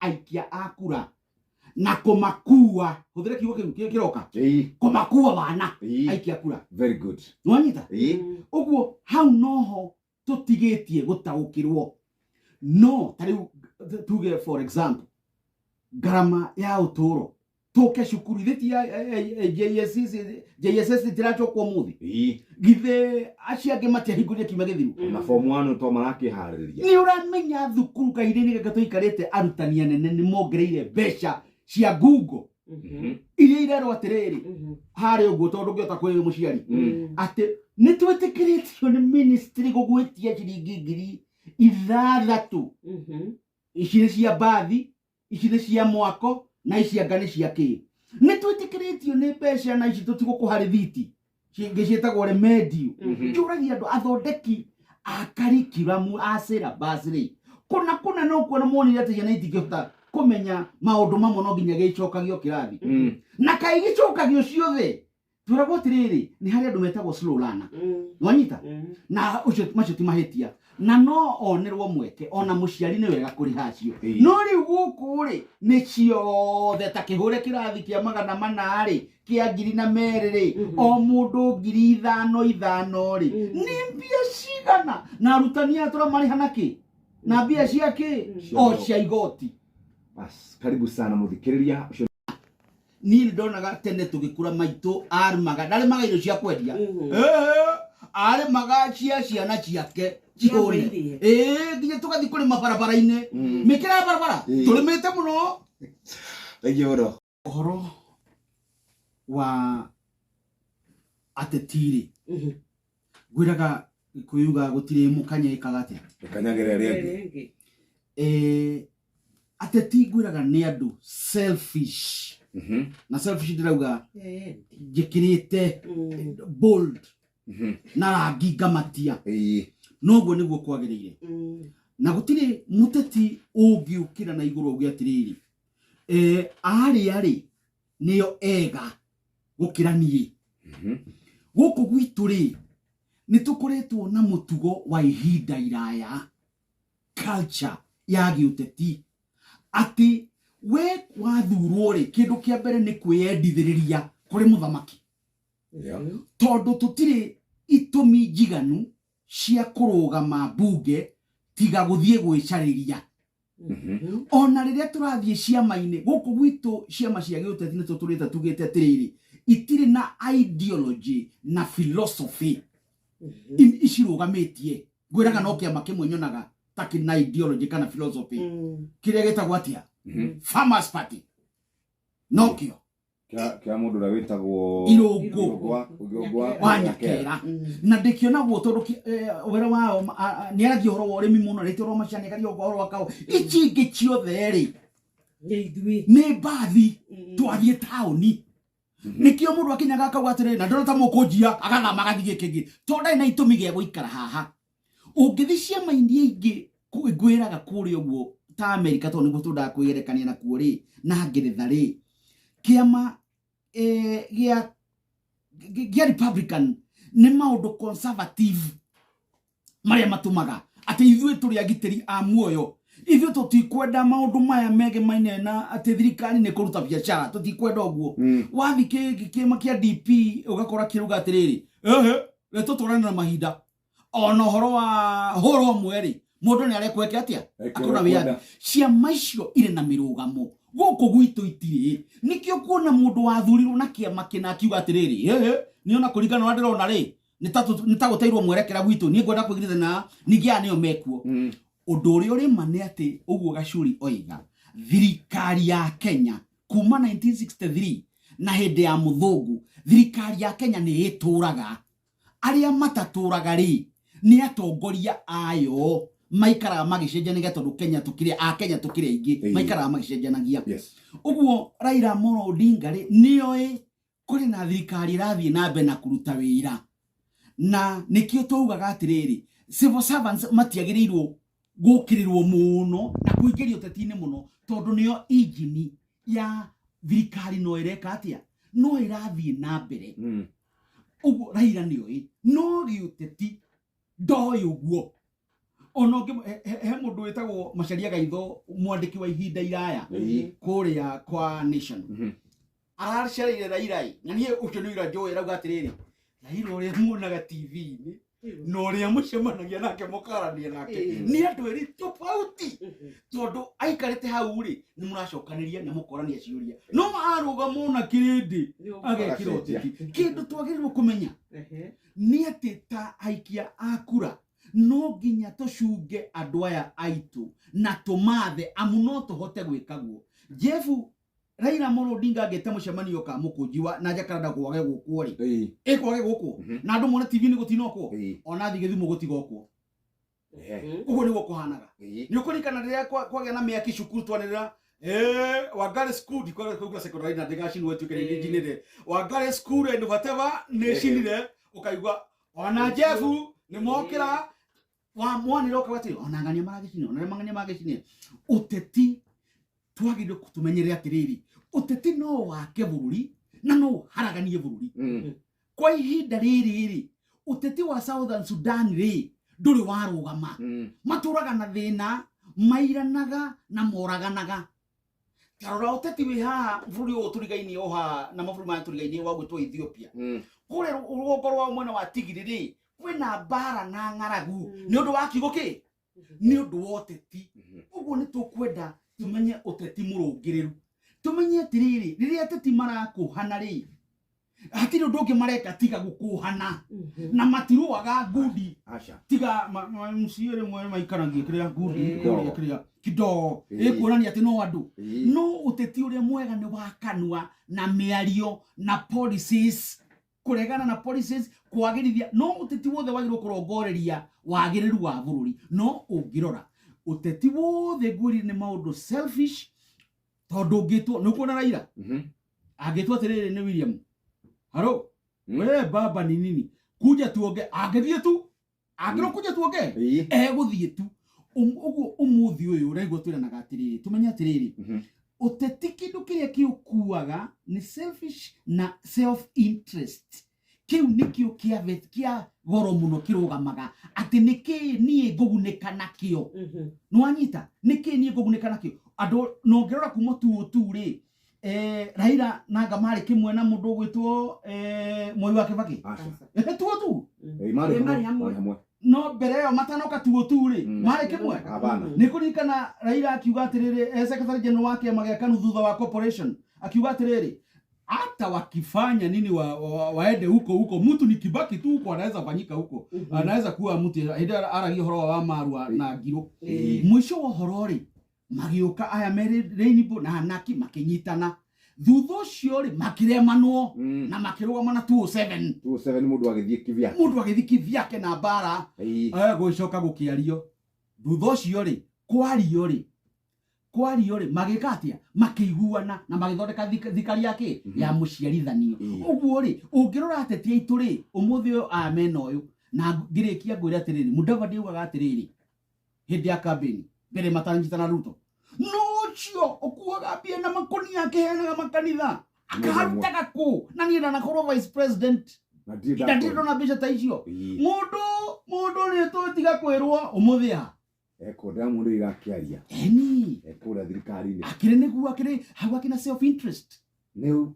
aikia akura na kumakua huthire kiugo kiroka kumakua bana aikia akura. Very good. Nwanyita uguo hau noho tutigetie gutaukirwo no tari tuge for example garama ya uturo toke shukuru thiti ya JSS tiracho kwa muthi githe aciange matia hinguria kimagethiru na form 1 to marake haririria ni uramenya thukuru kaireni gagato ikarete arutania nene ni mongereire besha cia Google iria irero atiriri hari uguo tondu ngiota kwi muciari ati ni twetikiritio ni ministry gugwitia ciringi ngiri 6 ici ni cia bathi ici ni cia mwako na ici angane cia ki ni twetikiritio ni besha na ici tutigukuharithiti ngicietagwo remedio njuragia andu athondeki a curriculum a syllabus ri kuna no kuona moni ati yana itingihota kumenya maundu mamwe no nginya gicokagio kirathi na kai gicokagio ciothe turagwo tiriri ni hari andu metagwo slow learner nwanyita na ucio macio ti mahitia na no onerwo mweke ona muciari ni wega kuri hacio no ri guku ri ni ciothe ta kihure kirathi kia 400 ri kia 2,000 ri o mundu 5,000 ri ni mbia cigana na arutani atura mari hanaki na mbia ciake o cia igoti. Bas karibu sana muthikiriria ni ndonaga tene tugikura maitu armaga ndari magairo cia kwendia ari magacia ciana ciake cione nginya tugathi kuri mabarabara-ini mikira barabara tulimite muno egiro horo wa atetiri gwiraga kuyuga gutire mukanya ikagate kanyagere rege ateti gwiraga ni andu selfish na selfish ndirauga njikirite bold na rangi ngamatia noguo niguo kwagirire na gutire muteti ungiukira na iguru ugi atiriri ari niyo ega gukira nie guku gwitu ri ni tukoretwo na mutugo wa ihinda iraya culture ya giuteti ati we wathurwo ri kindu kia mbere ni kwiyendithiriria kuri muthamaki tondu tutire itumi jiganu cia kurugama bunge tiga guthie gwicariria ona riria turathie ciama-ini guku gwitu ciama cia giuteti ni tuturite tugite atiriri itire na ideology na philosophy icirugametie gwiraga no kiama kimwe nyonaga taki na ideology kana philosophy kiria gitagwo atia Farmers Party nokio kia mundu ra witagwo irungwa wanyakera na ndikiona guo tondu wera wao ni aragi horo wa urimi muno ritoro macani kari horo wakao ichingi ciothe ri ni bathi twathie tauni nikio mundu akinyaga akauga atiri na ndona ta mukujia agathama gathie kingi tondu na itumi gia guikara haha ungithi ciama india ingi gwiraga kuri uguo ta America tondu niguo tundaga kwiyerekania na kuo ri na Ngeretha ri kiama gia Republican ni maundu conservative maria matumaga ati ithuĩ turi agitĩri a muoyo ithuĩ tutikwenda maundu maya mege maine na ati thirikari ni kuruta biashara tutikwenda uguo wathi kiama kia DP ugakora kiruga atiriri leto turana na mahinda ona horo wa horo mweri mundu ni arekweke atia akona wiathi ciama icio ire na mirugamo guku gwitu itiri nikio kuona mundu wathurirwo na kiama kina akiuga atiriri ni ona kuringana na ndirona ri nitaguteirwo mwerekera gwitu ni ngwenda kwigirithana nigia niyo mekuo undu uri uri mane ati uguo Gachuri oiga thirikari ya Kenya kuma 1963 na hindi ya muthungu thirikari ya Kenya ni ituraga aria mataturaga ri ni atongoria ayo maikara magicenjanagia tondu Kenya tukire ingi maikara magicenjanagia uguo Raila Amolo Odinga ri nioi kuri na thirikari rathie na mbe na kuruta wira na nikio tuugaga atiriri civil servants matiagirirwo gukirirwo muno na kuingirio tetine muno tondu niyo engine ya thirikari no ireka atia no irathie na mbere uguo Raila nioi no giuteti ndoi uguo ono he mundu wetagwo Macharia Gaitho mwandiki wa ihinda iraya kuria kwa Nation aracereire Raila na nie ucio ni ira njoe rauga atiriri Raila uri muonaga TV-ini no ria mucemanagia nake mukarania nake ni andu eri tofauti tondu aikarite hau ri ni muracokaniria ni mukorania ciuria no aruga mona kirindi agekira uteti kindu twagirirwo kumenya ni ati ta aikia akura no nginya tucunge andu aya aitu na tumathe amu no tuhote gwikaguo Jefu Raila Amolo Odinga agete mucemanio ka mukunjiwa na jakaranda gwage gukwo ri kwage gukwo na andu mona TV ni gutinokwo ona thi githumo gutigokwo ugo ni gukuhanaga ni ukurikana riria kwage na mea kicukuru twanirira Wangari school dikora kuga secondary na degashi wetu kene engineer Wangari school and whatever nation re ukaigwa ona Jefu ni mokira wa mwani roka wati ona ngania magicini ona mangania magicini uteti twagire kutumenyerera atiriri uteti no wake bururi na no haraganie bururi kwa ihinda riri uteti wa Southern Sudan ri nduri warugama maturaga na thina mairanaga na moraganaga tarora uteti wi ha bururi uturigaini oha na maburu ma turigaini wa gwitwa Ethiopia kure rugongo rwa mwena wa Tigiri kwina bara na ngaragu ni undu wa kigoki ni undu wa uteti uguo ni tukwenda tumenye uteti murungiriru tumenye tiriri riria teti marakuhana ri hatiri undu ungi mareka tiga gukuhana na matiruaga ngudi tiga mciere mwe maikaragie kiria ngudi kiria kido ikuonania ati no andu no uteti uria mwega ni wakanua na miario na policies kuregana na policies kwagirithia no uteti wothe wagirwo kurongoreria wagiriru wa bururi no ungirora uteti wothe gwiri ni maundu selfish tondu ngitwo nukuona Raila agitwo atiriri ni William haro we baba ni nini kuja tuonge agithie tu agiro kuja tuonge guthie tu uguo umuthi uyu uregwo twiranaga atiriri tumenya atiriri uteti kindu kiria kiukuaga ni selfish na self interest kiu nikio kia goro muno kirugamaga ati niki nie nguguneka nakio nwanyita niki nie nguguneka nakio andu no ngerora kuma tu ri Raila nanga mari kimwe na mundu gwitwo Moi wa Kibaki tu mari hamwe no mbere yo matanoka tu ri mari kimwe nikurikana Raila akiuga atiriri secretary general wake mageka thutha wa corporation akiuga atiriri hata wakifanya nini waende huko mtu ni Kibaki tu huko anaweza fanyika huko anaweza kuwa mtu aragi horo wa marua na ngiro mwisho wa horori magioka aya meri Rainbow na Hanaki makinyitana thutha ucio ri makiremanwo na makirugama na 207 mundu agithie kivyake na bara gucoka gukiario thutha ucio ri kwario ri magikatia makiguana na magithondeka thikari yake ya muciarithanio uguo ri ungirora ateti aitu ri umuthi uyu amena uyu na ngirikia ngwire atiriri Mudavadi ugaga atiriri hindi ya campaign mbere matanjitana Ruto no cio ukuaga pia na makoni yake hena makanitha akarutaga ku na ni na korwo vice president na ndiro na bisha taicio mundu ni tutiga kwirwo umuthia ekoda mundu irakiaria eni ekoda thirikari ni akire niguo akire hawa kina self interest ne